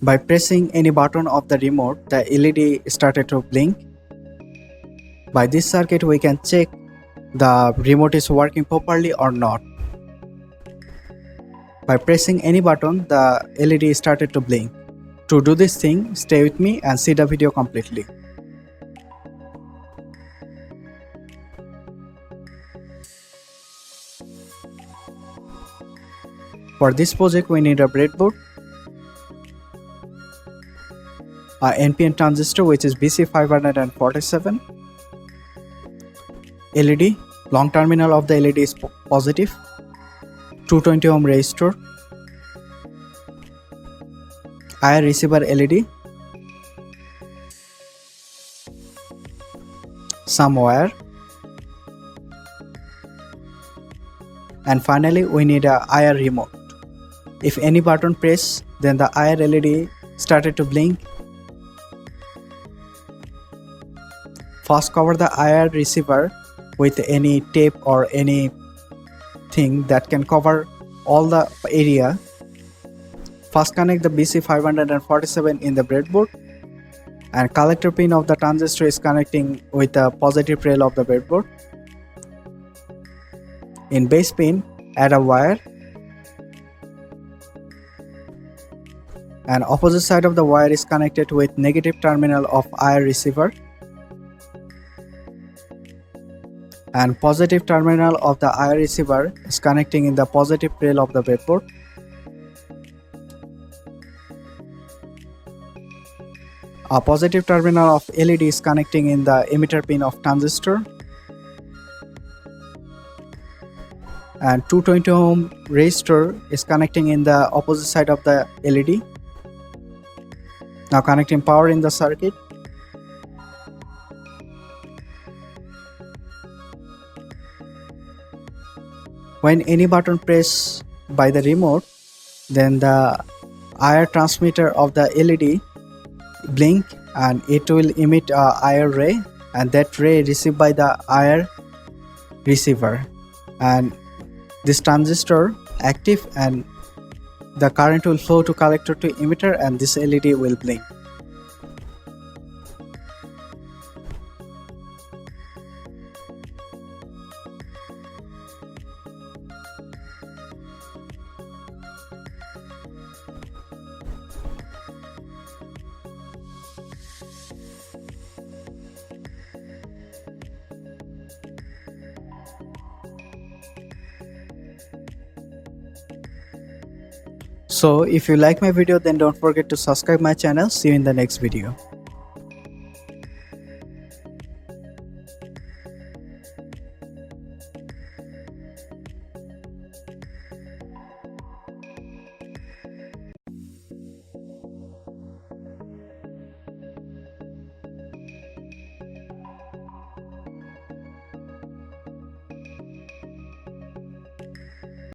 By pressing any button of the remote, the LED started to blink. By this circuit, we can check the remote is working properly or not. By pressing any button, the LED started to blink. To do this thing, stay with me and see the video completely. For this project, we need a breadboard, a NPN transistor which is BC547, LED, long terminal of the LED is positive, 220 ohm resistor, IR receiver LED, some wire, and finally we need a IR remote. If any button press, then the IR LED started to blink. First cover the IR receiver with any tape or anything that can cover all the area. First connect the BC547 in the breadboard, and collector pin of the transistor is connecting with the positive rail of the breadboard. In base pin, add a wire, and opposite side of the wire is connected with negative terminal of IR receiver, and positive terminal of the IR receiver is connecting in the positive rail of the breadboard. A positive terminal of LED is connecting in the emitter pin of transistor, and 220 ohm resistor is connecting in the opposite side of the LED. Now connecting power in the circuit. When any button pressed by the remote, then the IR transmitter of the LED blink and it will emit a IR ray, and that ray received by the IR receiver, and this transistor active and the current will flow to collector to emitter, and this LED will blink. So if you like my video, then don't forget to subscribe my channel. See you in the next video.